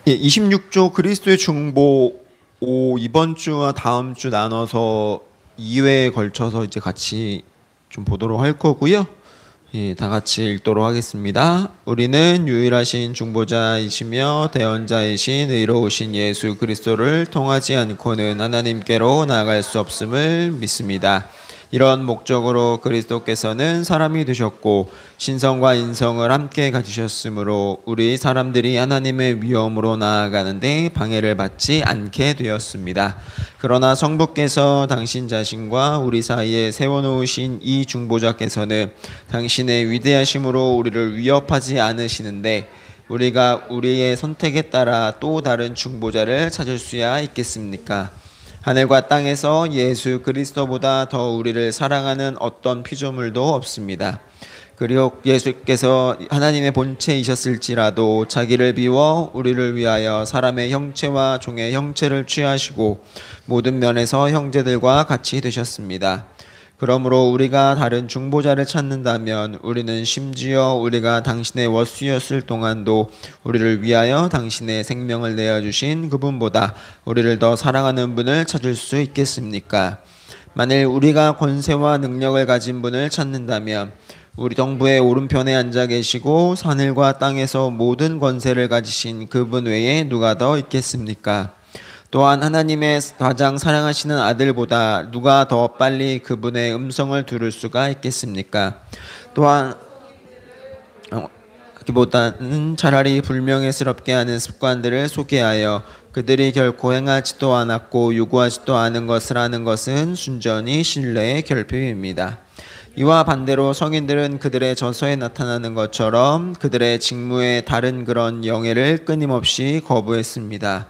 예, 26조 그리스도의 중보 이번 주와 다음 주 나눠서 2회에 걸쳐서 이제 같이 좀 보도록 할 거고요. 예, 다 같이 읽도록 하겠습니다. 우리는 유일하신 중보자이시며 대언자이신 의로우신 예수 그리스도를 통하지 않고는 하나님께로 나아갈 수 없음을 믿습니다. 이런 목적으로 그리스도께서는 사람이 되셨고 신성과 인성을 함께 가지셨으므로 우리 사람들이 하나님의 위엄으로 나아가는데 방해를 받지 않게 되었습니다. 그러나 성부께서 당신 자신과 우리 사이에 세워놓으신 이 중보자께서는 당신의 위대하심으로 우리를 위협하지 않으시는데 우리가 우리의 선택에 따라 또 다른 중보자를 찾을 수야 있겠습니까? 하늘과 땅에서 예수 그리스도보다 더 우리를 사랑하는 어떤 피조물도 없습니다. 그리고 예수께서 하나님의 본체이셨을지라도 자기를 비워 우리를 위하여 사람의 형체와 종의 형체를 취하시고 모든 면에서 형제들과 같이 되셨습니다. 그러므로 우리가 다른 중보자를 찾는다면 우리는 심지어 우리가 당신의 원수였을 동안도 우리를 위하여 당신의 생명을 내어주신 그분보다 우리를 더 사랑하는 분을 찾을 수 있겠습니까? 만일 우리가 권세와 능력을 가진 분을 찾는다면 우리 정부의 오른편에 앉아 계시고 하늘과 땅에서 모든 권세를 가지신 그분 외에 누가 더 있겠습니까? 또한 하나님의 가장 사랑하시는 아들보다 누가 더 빨리 그분의 음성을 들을 수가 있겠습니까? 또한 그보다는 차라리 불명예스럽게 하는 습관들을 소개하여 그들이 결코 행하지도 않았고 요구하지도 않은 것을 하는 것은 순전히 신뢰의 결핍입니다. 이와 반대로 성인들은 그들의 저서에 나타나는 것처럼 그들의 직무에 다른 그런 영예를 끊임없이 거부했습니다.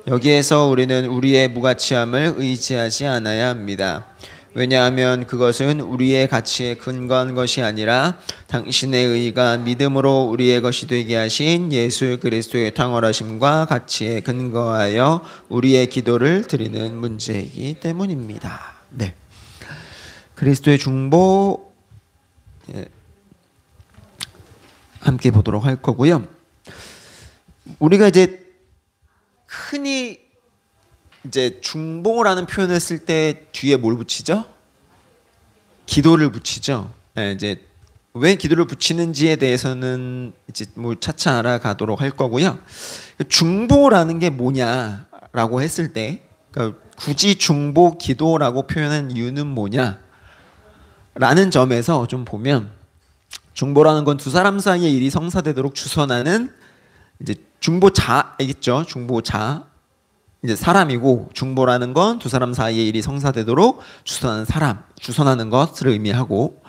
여기에서 우리는 우리의 무가치함을 의지하지 않아야 합니다. 왜냐하면 그것은 우리의 가치에 근거한 것이 아니라 당신의 의가 믿음으로 우리의 것이 되게 하신 예수 그리스도의 탕월하심과 가치에 근거하여 우리의 기도를 드리는 문제이기 때문입니다. 네, 그리스도의 중보 함께 보도록 할 거고요. 우리가 이제 흔히 이제 중보라는 표현을 쓸 때 뒤에 뭘 붙이죠? 기도를 붙이죠. 네, 이제 왜 기도를 붙이는지에 대해서는 이제 뭐 차차 알아가도록 할 거고요. 중보라는 게 뭐냐라고 했을 때, 그러니까 굳이 중보 기도라고 표현한 이유는 뭐냐라는 점에서 좀 보면 중보라는 건 두 사람 사이의 일이 성사되도록 주선하는 이제 중보자이겠죠. 중보자. 이제 사람이고 중보라는 건 두 사람 사이의 일이 성사되도록 주선하는 사람, 주선하는 것을 의미하고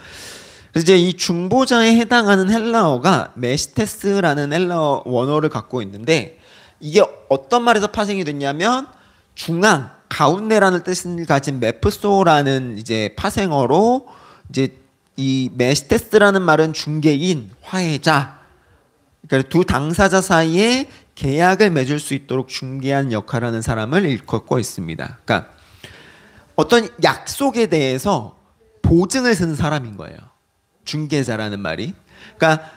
그래서 이제 이 중보자에 해당하는 헬라어가 메시테스라는 헬라어 원어를 갖고 있는데 이게 어떤 말에서 파생이 됐냐면 중앙, 가운데라는 뜻을 가진 메프소라는 이제 파생어로 이제 이 메시테스라는 말은 중개인, 화해자 그러니까 두 당사자 사이에 계약을 맺을 수 있도록 중개한 역할을 하는 사람을 일컫고 있습니다. 그러니까 어떤 약속에 대해서 보증을 쓰는 사람인 거예요. 중개자라는 말이. 그러니까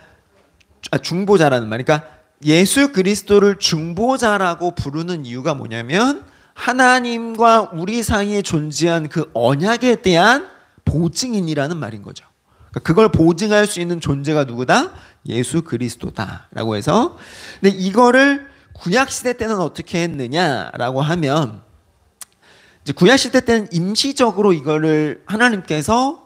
중보자라는 말이. 그러니까 예수 그리스도를 중보자라고 부르는 이유가 뭐냐면 하나님과 우리 사이에 존재한 그 언약에 대한 보증인이라는 말인 거죠. 그러니까 그걸 보증할 수 있는 존재가 누구다? 예수 그리스도다라고 해서 근데 이거를 구약 시대 때는 어떻게 했느냐라고 하면 이제 구약 시대 때는 임시적으로 이거를 하나님께서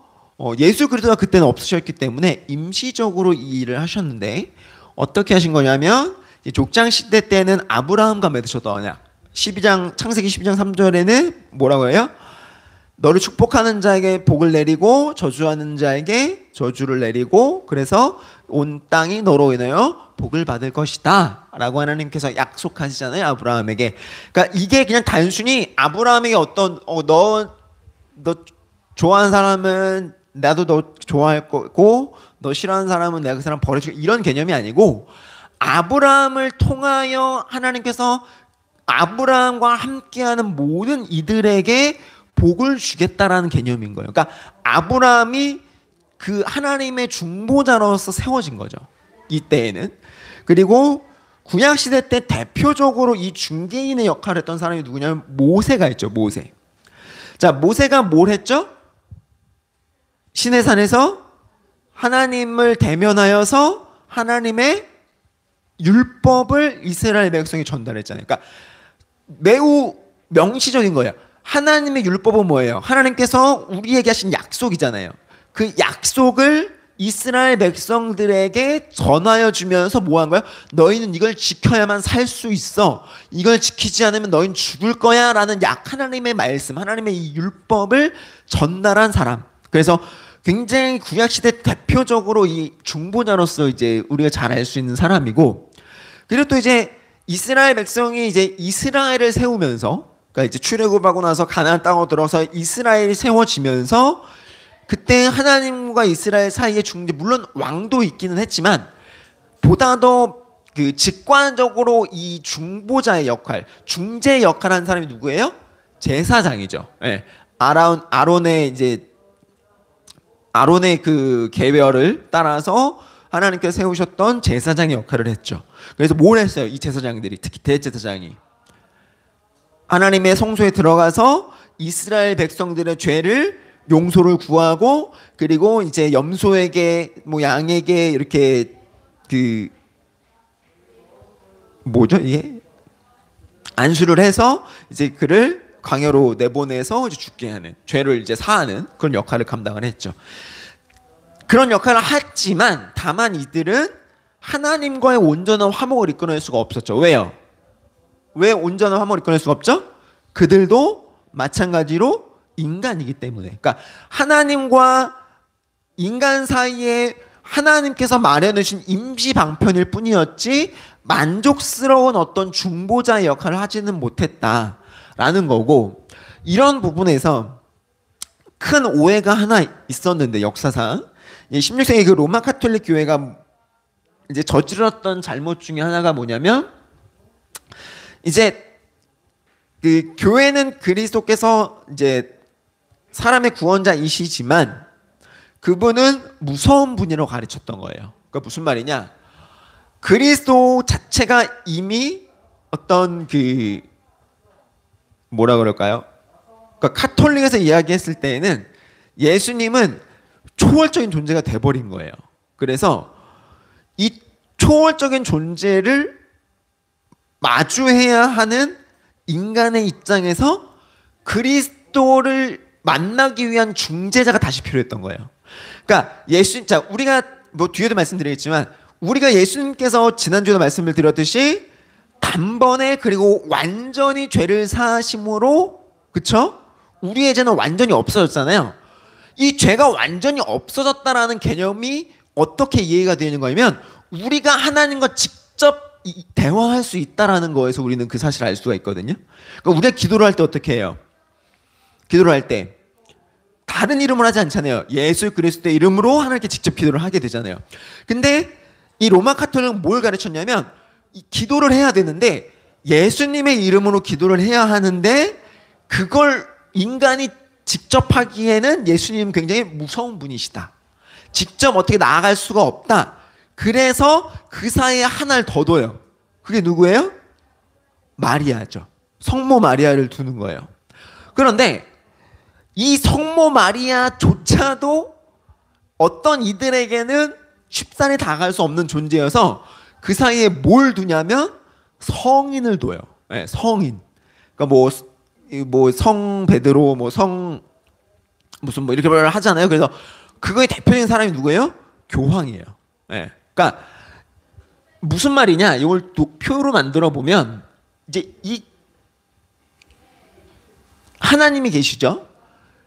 예수 그리스도가 그때는 없으셨기 때문에 임시적으로 이 일을 하셨는데 어떻게 하신 거냐면 족장 시대 때는 아브라함과 맺으셨던 언약 12장 창세기 12장 3절에는 뭐라고 해요? 너를 축복하는 자에게 복을 내리고 저주하는 자에게 저주를 내리고 그래서 온 땅이 너로 인하여 복을 받을 것이다 라고 하나님께서 약속하시잖아요. 아브라함에게. 그러니까 이게 그냥 단순히 아브라함에게 어떤 너 좋아하는 사람은 나도 너 좋아할 거고 너 싫어하는 사람은 내가 그 사람 버려줄 이런 개념이 아니고 아브라함을 통하여 하나님께서 아브라함과 함께하는 모든 이들에게 복을 주겠다라는 개념인 거예요. 그러니까 아브라함이 그 하나님의 중보자로서 세워진 거죠. 이때에는. 그리고 구약 시대 때 대표적으로 이 중개인의 역할을 했던 사람이 누구냐면 모세가 있죠. 모세. 자, 모세가 뭘 했죠? 시내산에서 하나님을 대면하여서 하나님의 율법을 이스라엘 백성이 전달했잖아요. 그러니까 매우 명시적인 거예요. 하나님의 율법은 뭐예요? 하나님께서 우리에게 하신 약속이잖아요. 그 약속을 이스라엘 백성들에게 전하여 주면서 뭐 한 거야? 너희는 이걸 지켜야만 살 수 있어. 이걸 지키지 않으면 너희는 죽을 거야. 라는 하나님의 말씀, 하나님의 이 율법을 전달한 사람. 그래서 굉장히 구약시대 대표적으로 이 중보자로서 이제 우리가 잘 알 수 있는 사람이고, 그리고 또 이제 이스라엘 백성이 이제 이스라엘을 세우면서, 그러니까 이제 출애굽하고 나서 가나안 땅으로 들어서 이스라엘이 세워지면서 그때 하나님과 이스라엘 사이에 중재, 물론 왕도 있기는 했지만 보다 더 그 직관적으로 이 중보자의 역할, 중재 역할을 한 사람이 누구예요? 제사장이죠. 예. 아론의 그 계별을 따라서 하나님께서 세우셨던 제사장의 역할을 했죠. 그래서 뭘 했어요? 이 제사장들이, 특히 대제사장이 하나님의 성소에 들어가서 이스라엘 백성들의 죄를 용서를 구하고, 그리고 이제 염소에게 뭐 양에게 이렇게 그 뭐죠 이게 안수를 해서 이제 그를 광야로 내보내서 이제 죽게 하는, 죄를 이제 사하는 그런 역할을 감당을 했죠. 그런 역할을 했지만 다만 이들은 하나님과의 온전한 화목을 이끌어낼 수가 없었죠. 왜요? 왜 온전한 화목을 이끌어낼 수가 없죠? 그들도 마찬가지로 인간이기 때문에. 그러니까 하나님과 인간 사이에 하나님께서 마련하신 임시 방편일 뿐이었지 만족스러운 어떤 중보자의 역할을 하지는 못했다라는 거고, 이런 부분에서 큰 오해가 하나 있었는데, 역사상 16세기 그 로마 카톨릭 교회가 이제 저질렀던 잘못 중에 하나가 뭐냐면, 이제 그 교회는 그리스도께서 이제 사람의 구원자이시지만 그분은 무서운 분이라고 가르쳤던 거예요. 그러니까 무슨 말이냐? 그리스도 자체가 이미 어떤 그 뭐라 그럴까요? 그러니까 카톨릭에서 이야기했을 때에는 예수님은 초월적인 존재가 돼버린 거예요. 그래서 이 초월적인 존재를 마주해야 하는 인간의 입장에서 그리스도를 만나기 위한 중재자가 다시 필요했던 거예요. 그러니까 자, 우리가 뭐 뒤에도 말씀드리겠지만 우리가 예수님께서 지난주에도 말씀을 드렸듯이 단번에 그리고 완전히 죄를 사하심으로, 그쵸? 우리의 죄는 완전히 없어졌잖아요. 이 죄가 완전히 없어졌다라는 개념이 어떻게 이해가 되는 거냐면 우리가 하나님과 직접 대화할 수 있다라는 거에서 우리는 그 사실을 알 수가 있거든요. 그러니까 우리가 기도를 할 때 어떻게 해요? 기도를 할 때 다른 이름을 하지 않잖아요. 예수 그리스도의 이름으로 하나님께 직접 기도를 하게 되잖아요. 근데 이 로마 카톨릭은 뭘 가르쳤냐면 이 기도를 해야 되는데 예수님의 이름으로 기도를 해야 하는데 그걸 인간이 직접 하기에는 예수님은 굉장히 무서운 분이시다. 직접 어떻게 나아갈 수가 없다. 그래서 그 사이에 하나를 더 둬요. 그게 누구예요? 마리아죠. 성모 마리아를 두는 거예요. 그런데 이 성모 마리아조차도 어떤 이들에게는 쉽사리 다가갈 수 없는 존재여서 그 사이에 뭘 두냐면 성인을 둬요. 네, 성인. 그러니까 뭐 성 베드로, 뭐 성 무슨 뭐 이렇게 하잖아요. 그래서 그거의 대표적인 사람이 누구예요? 교황이에요. 네. 그러니까 무슨 말이냐? 이걸 표로 만들어 보면 이제 이 하나님이 계시죠.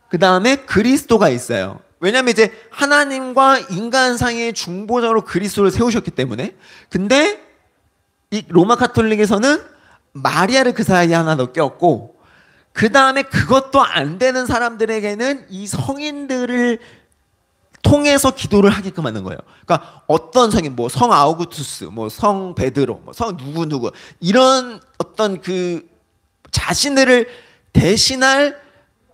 그 다음에 그리스도가 있어요. 왜냐하면 이제 하나님과 인간 사이의 중보자로 그리스도를 세우셨기 때문에. 근데 이 로마 카톨릭에서는 마리아를 그 사이에 하나 더 꼈고, 그 다음에 그것도 안 되는 사람들에게는 이 성인들을 통해서 기도를 하게끔 하는 거예요. 그러니까 어떤 성인, 뭐 성 아우구투스, 뭐 성 베드로, 뭐 성 누구 이런 어떤 그 자신들을 대신할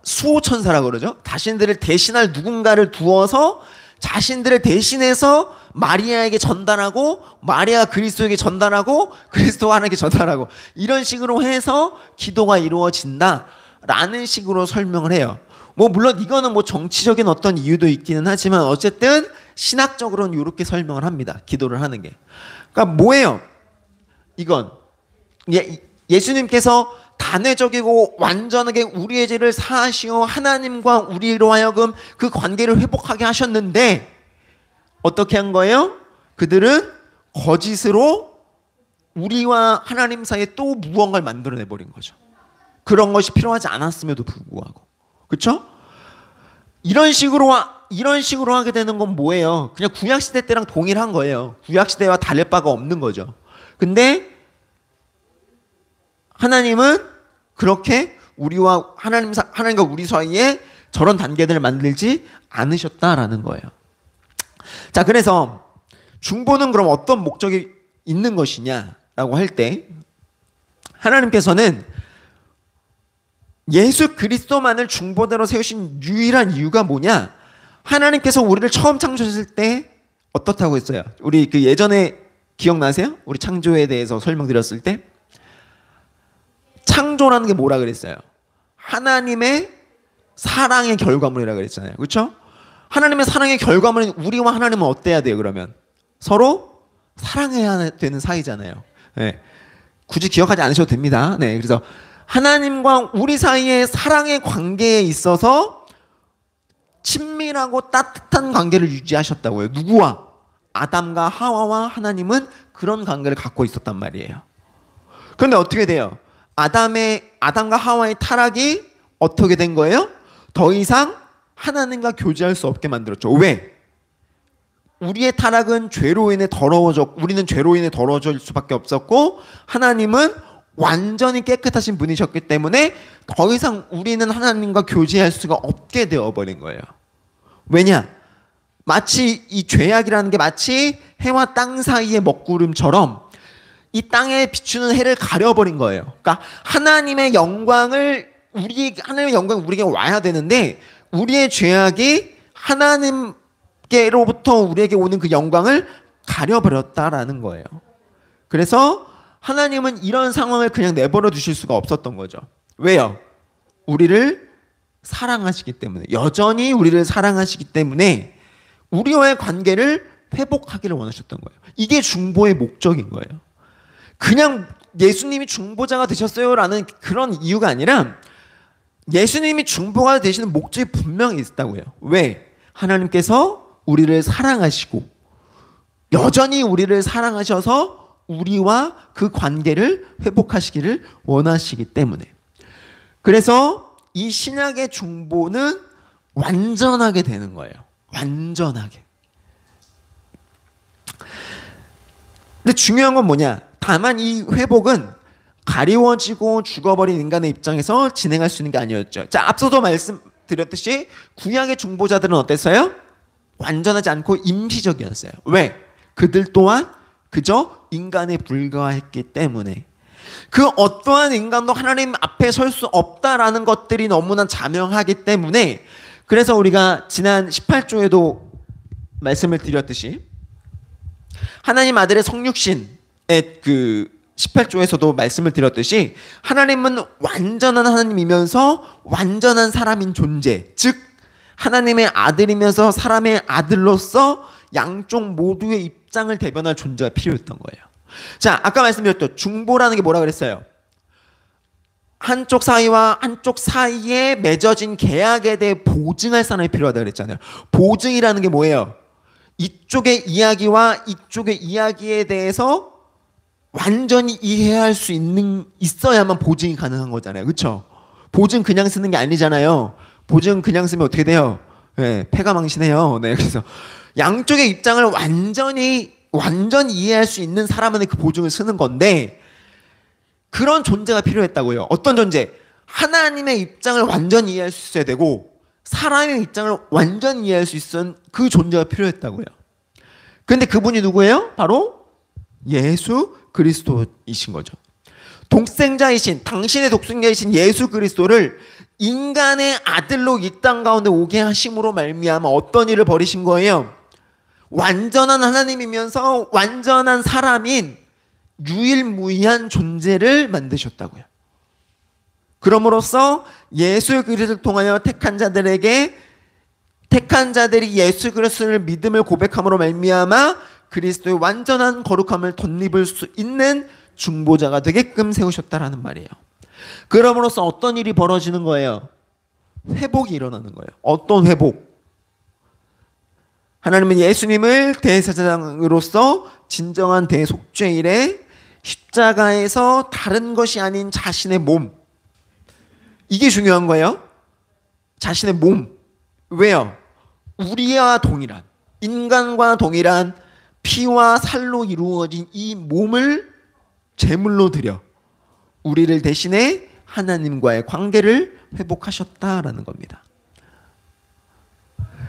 수호천사라고 그러죠. 자신들을 대신할 누군가를 두어서 자신들을 대신해서 마리아에게 전달하고 마리아가 그리스도에게 전달하고 그리스도가 하나님께 전달하고 이런 식으로 해서 기도가 이루어진다라는 식으로 설명을 해요. 뭐 물론 이거는 뭐 정치적인 어떤 이유도 있기는 하지만 어쨌든 신학적으로는 이렇게 설명을 합니다. 기도를 하는 게. 그러니까 뭐예요? 이건 예수님께서 단회적이고 완전하게 우리의 죄를 사하시어 하나님과 우리로 하여금 그 관계를 회복하게 하셨는데 어떻게 한 거예요? 그들은 거짓으로 우리와 하나님 사이에 또 무언가를 만들어내버린 거죠. 그런 것이 필요하지 않았음에도 불구하고. 그렇죠? 이런 식으로 하게 되는 건 뭐예요? 그냥 구약시대 때랑 동일한 거예요. 구약시대와 다를 바가 없는 거죠. 근데 하나님은 그렇게 우리와 하나님과 우리 사이에 저런 단계들을 만들지 않으셨다라는 거예요. 자, 그래서 중보는 그럼 어떤 목적이 있는 것이냐라고 할 때 하나님께서는 예수 그리스도만을 중보대로 세우신 유일한 이유가 뭐냐? 하나님께서 우리를 처음 창조하실 때 어떻다고 했어요? 우리 그 예전에 기억나세요? 우리 창조에 대해서 설명드렸을 때 창조라는 게 뭐라 그랬어요? 하나님의 사랑의 결과물이라 그랬잖아요. 그렇죠? 하나님의 사랑의 결과물은 우리와 하나님은 어때야 돼요? 그러면 서로 사랑해야 되는 사이잖아요. 네. 굳이 기억하지 않으셔도 됩니다. 네, 그래서 하나님과 우리 사이의 사랑의 관계에 있어서 친밀하고 따뜻한 관계를 유지하셨다고요. 누구와? 아담과 하와와 하나님은 그런 관계를 갖고 있었단 말이에요. 그런데 어떻게 돼요? 아담과 하와의 타락이 어떻게 된 거예요? 더 이상 하나님과 교제할 수 없게 만들었죠. 왜? 우리의 타락은 우리는 죄로 인해 더러워질 수밖에 없었고 하나님은 완전히 깨끗하신 분이셨기 때문에 더 이상 우리는 하나님과 교제할 수가 없게 되어버린 거예요. 왜냐? 마치 이 죄악이라는 게 마치 해와 땅 사이의 먹구름처럼 이 땅에 비추는 해를 가려버린 거예요. 그러니까 하나님의 영광이 우리에게 와야 되는데 우리의 죄악이 하나님께로부터 우리에게 오는 그 영광을 가려버렸다라는 거예요. 그래서 하나님은 이런 상황을 그냥 내버려 두실 수가 없었던 거죠. 왜요? 우리를 사랑하시기 때문에, 여전히 우리를 사랑하시기 때문에 우리와의 관계를 회복하기를 원하셨던 거예요. 이게 중보의 목적인 거예요. 그냥 예수님이 중보자가 되셨어요라는 그런 이유가 아니라 예수님이 중보가 되시는 목적이 분명히 있었다고요. 왜? 하나님께서 우리를 사랑하시고 여전히 우리를 사랑하셔서 우리와 그 관계를 회복하시기를 원하시기 때문에. 그래서 이 신약의 중보는 완전하게 되는 거예요. 완전하게. 근데 중요한 건 뭐냐? 다만 이 회복은 가리워지고 죽어버린 인간의 입장에서 진행할 수 있는 게 아니었죠. 자, 앞서도 말씀드렸듯이 구약의 중보자들은 어땠어요? 완전하지 않고 임시적이었어요. 왜? 그들 또한 그저 인간에 불과했기 때문에. 그 어떠한 인간도 하나님 앞에 설 수 없다라는 것들이 너무나 자명하기 때문에, 그래서 우리가 지난 18조에도 말씀을 드렸듯이 하나님 아들의 성육신의 그 18조에서도 말씀을 드렸듯이 하나님은 완전한 하나님이면서 완전한 사람인 존재, 즉 하나님의 아들이면서 사람의 아들로서 양쪽 모두의 입장을 대변할 존재가 필요했던 거예요. 자, 아까 말씀드렸죠. 중보라는 게 뭐라 그랬어요? 한쪽 사이와 한쪽 사이에 맺어진 계약에 대해 보증할 사람이 필요하다 그랬잖아요. 보증이라는 게 뭐예요? 이쪽의 이야기와 이쪽의 이야기에 대해서 완전히 이해할 수 있어야만 보증이 가능한 거잖아요. 그렇죠? 보증 그냥 쓰는 게 아니잖아요. 보증 그냥 쓰면 어떻게 돼요? 네, 패가 망신해요. 네, 그래서 양쪽의 입장을 완전히 이해할 수 있는 사람은 그 보증을 쓰는 건데, 그런 존재가 필요했다고요. 어떤 존재? 하나님의 입장을 완전히 이해할 수 있어야 되고 사람의 입장을 완전히 이해할 수 있는 그 존재가 필요했다고요. 그런데 그분이 누구예요? 바로 예수 그리스도이신 거죠. 독생자이신, 당신의 독생자이신 예수 그리스도를 인간의 아들로 이 땅 가운데 오게 하심으로 말미암아 어떤 일을 벌이신 거예요? 완전한 하나님이면서 완전한 사람인 유일무이한 존재를 만드셨다고요. 그럼으로써 예수 그리스도를 통하여 택한 자들이 예수 그리스도를 믿음을 고백함으로 말미암아 그리스도의 완전한 거룩함을 덧입을 수 있는 중보자가 되게끔 세우셨다라는 말이에요. 그럼으로써 어떤 일이 벌어지는 거예요? 회복이 일어나는 거예요. 어떤 회복? 하나님은 예수님을 대제사장으로서 진정한 대속죄일에 십자가에서 다른 것이 아닌 자신의 몸, 이게 중요한 거예요. 자신의 몸. 왜요? 우리와 동일한, 인간과 동일한 피와 살로 이루어진 이 몸을 제물로 드려 우리를 대신해 하나님과의 관계를 회복하셨다라는 겁니다.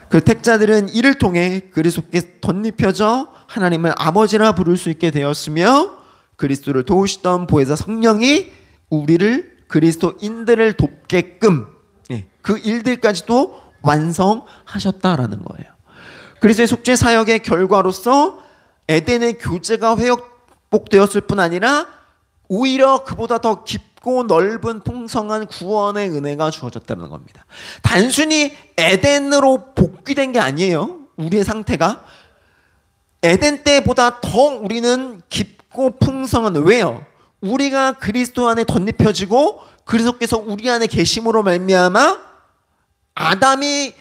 그 택자들은 이를 통해 그리스도께 덧입혀져 하나님을 아버지라 부를 수 있게 되었으며 그리스도를 도우시던 보혜사 성령이 우리를 그리스도인들을 돕게끔 그 일들까지도 완성하셨다라는 거예요. 그리스도의 속죄 사역의 결과로서 에덴의 교제가 회복되었을 뿐 아니라 오히려 그보다 더 깊고 넓은 풍성한 구원의 은혜가 주어졌다는 겁니다. 단순히 에덴으로 복귀된 게 아니에요. 우리의 상태가 에덴 때보다 더 우리는 깊고 풍성한, 왜요? 우리가 그리스도 안에 덧입혀지고 그리스도께서 우리 안에 계심으로 말미암아 아담이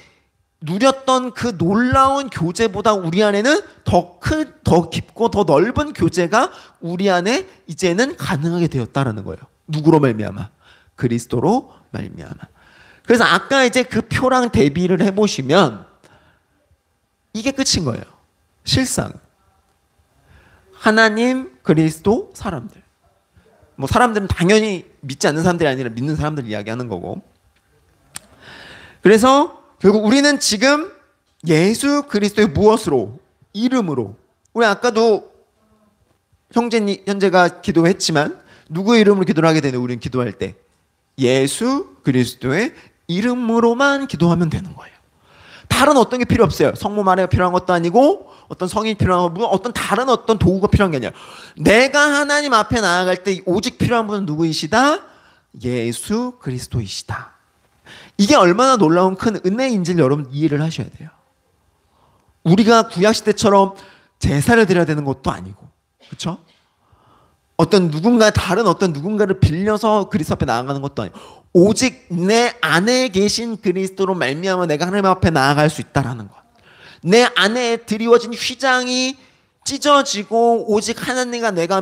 누렸던 그 놀라운 교제보다 우리 안에는 더 깊고 더 넓은 교제가 우리 안에 이제는 가능하게 되었다라는 거예요. 누구로 말미암아? 그리스도로 말미암아. 그래서 아까 이제 그 표랑 대비를 해보시면 이게 끝인 거예요. 실상 하나님, 그리스도, 사람들. 뭐 사람들은 당연히 믿지 않는 사람들이 아니라 믿는 사람들 이야기하는 거고. 그래서 결국 우리는 지금 예수 그리스도의 무엇으로? 이름으로. 우리 아까도 형제가 기도했지만 누구의 이름으로 기도를 하게 되는 우리는 기도할 때 예수 그리스도의 이름으로만 기도하면 되는 거예요. 다른 어떤 게 필요 없어요. 성모 아래가 필요한 것도 아니고 어떤 성이 필요한 거, 어떤 다른 어떤 도구가 필요한 게 아니라 내가 하나님 앞에 나아갈 때 오직 필요한 분은 누구이시다? 예수 그리스도이시다. 이게 얼마나 놀라운 큰 은혜인지를 여러분 이해를 하셔야 돼요. 우리가 구약시대처럼 제사를 드려야 되는 것도 아니고, 그렇죠? 다른 어떤 누군가를 빌려서 그리스도 앞에 나아가는 것도 아니고 오직 내 안에 계신 그리스도로 말미암아 내가 하나님 앞에 나아갈 수 있다라는 것. 내 안에 드리워진 휘장이 찢어지고 오직 하나님과 내가